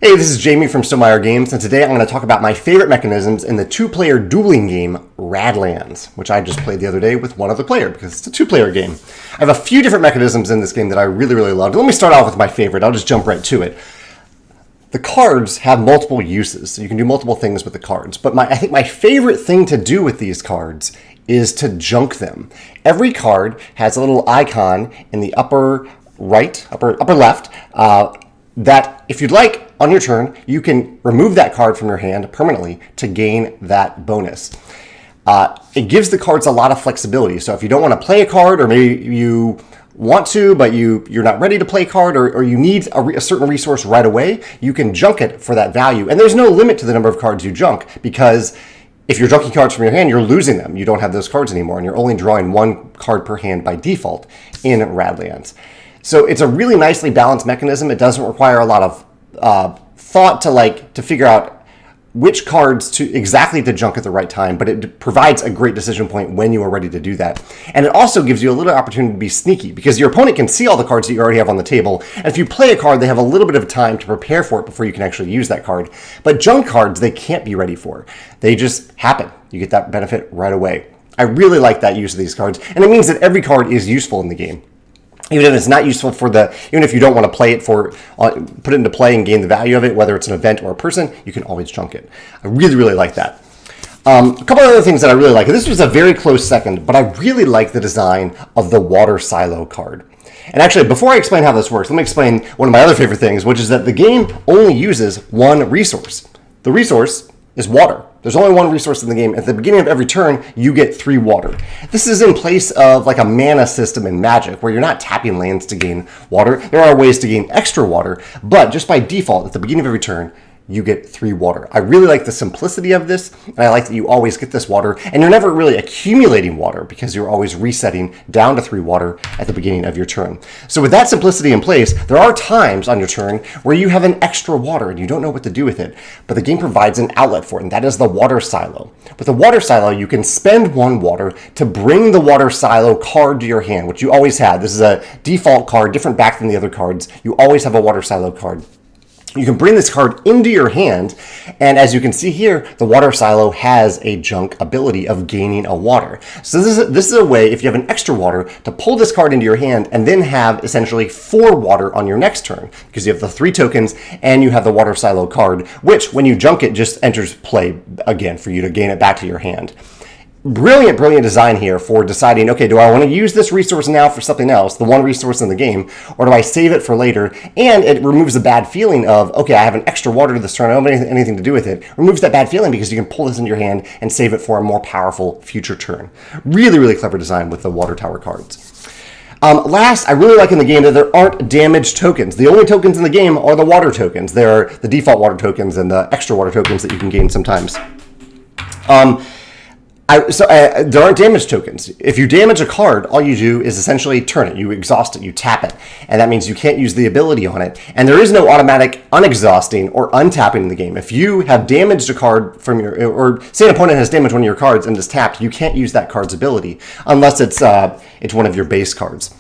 Hey, this is Jamey from Stonemaier Games, and today I'm going to talk about my favorite mechanisms in the two-player dueling game, Radlands, which I just played the other day with one other player because it's a two-player game. I have a few different mechanisms in this game that I really loved. Let me start off with my favorite. I'll just jump right to it. The cards have multiple uses, so you can do multiple things with the cards, but I think my favorite thing to do with these cards is to junk them. Every card has a little icon in the upper right, upper left, that if you'd like, on your turn, you can remove that card from your hand permanently to gain that bonus. It gives the cards a lot of flexibility. So if you don't want to play a card, or maybe you want to, but you're not ready to play a card, or you need a certain resource right away, you can junk it for that value. And there's no limit to the number of cards you junk, because if you're junking cards from your hand, you're losing them. You don't have those cards anymore, and you're only drawing one card per hand by default in Radlands. So it's a really nicely balanced mechanism. It doesn't require a lot of thought to figure out which cards exactly to junk at the right time, but it provides a great decision point when you are ready to do that. And it also gives you a little opportunity to be sneaky, because your opponent can see all the cards that you already have on the table, and if you play a card, they have a little bit of time to prepare for it before you can actually use that card. But junk cards, they can't be ready for. They just happen. You get that benefit right away. I really like that use of these cards, and it means that every card is useful in the game. Even if it's not useful even if you don't want to play it put it into play and gain the value of it, whether it's an event or a person, you can always junk it. I really like that. A couple of other things that I really like. This was a very close second, but I really like the design of the water silo card. And actually, before I explain how this works, let me explain one of my other favorite things, which is that the game only uses one resource. The resource is water. There's only one resource in the game. At the beginning of every turn, you get 3 water. This is in place of like a mana system in Magic, where you're not tapping lands to gain water. There are ways to gain extra water, but just by default, at the beginning of every turn, you get 3 water. I really like the simplicity of this, and I like that you always get this water, and you're never really accumulating water because you're always resetting down to 3 water at the beginning of your turn. So with that simplicity in place, there are times on your turn where you have an extra water and you don't know what to do with it, but the game provides an outlet for it, and that is the water silo. With the water silo, you can spend 1 water to bring the water silo card to your hand, which you always had. This is a default card, different back than the other cards. You always have a water silo card. You can bring this card into your hand, and as you can see here, the water silo has a junk ability of gaining a water. So this is a way, if you have an extra water, to pull this card into your hand and then have essentially 4 water on your next turn, because you have the 3 tokens and you have the water silo card, which when you junk it just enters play again for you to gain it back to your hand. Brilliant design here for deciding, okay, do I want to use this resource now for something else, the one resource in the game, or do I save it for later? And it removes the bad feeling of, okay, I have an extra water this turn, I don't have anything to do with it. Removes that bad feeling because you can pull this into your hand and save it for a more powerful future turn. Really clever design with the water tower cards. Last, I really like in the game that there aren't damage tokens. The only tokens in the game are the water tokens. They're the default water tokens and the extra water tokens that you can gain sometimes. There aren't damage tokens. If you damage a card, all you do is essentially turn it. You exhaust it, you tap it, and that means you can't use the ability on it. And there is no automatic unexhausting or untapping in the game. If you have damaged a card from or say an opponent has damaged one of your cards and is tapped, you can't use that card's ability unless it's one of your base cards.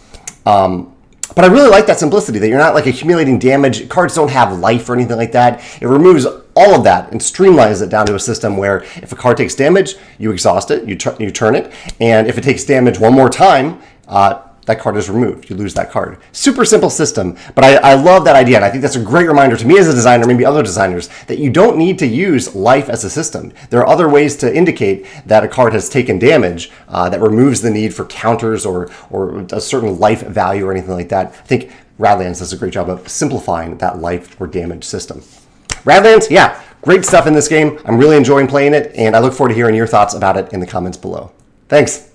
But I really like that simplicity, that you're not like accumulating damage. Cards don't have life or anything like that. It removes all of that and streamlines it down to a system where if a card takes damage, you exhaust it, you turn it, and if it takes damage one more time, that card is removed. You lose that card. Super simple system, but I love that idea, and I think that's a great reminder to me as a designer, maybe other designers, that you don't need to use life as a system. There are other ways to indicate that a card has taken damage that removes the need for counters or a certain life value or anything like that. I think Radlands does a great job of simplifying that life or damage system. Radlands, yeah, great stuff in this game. I'm really enjoying playing it, and I look forward to hearing your thoughts about it in the comments below. Thanks.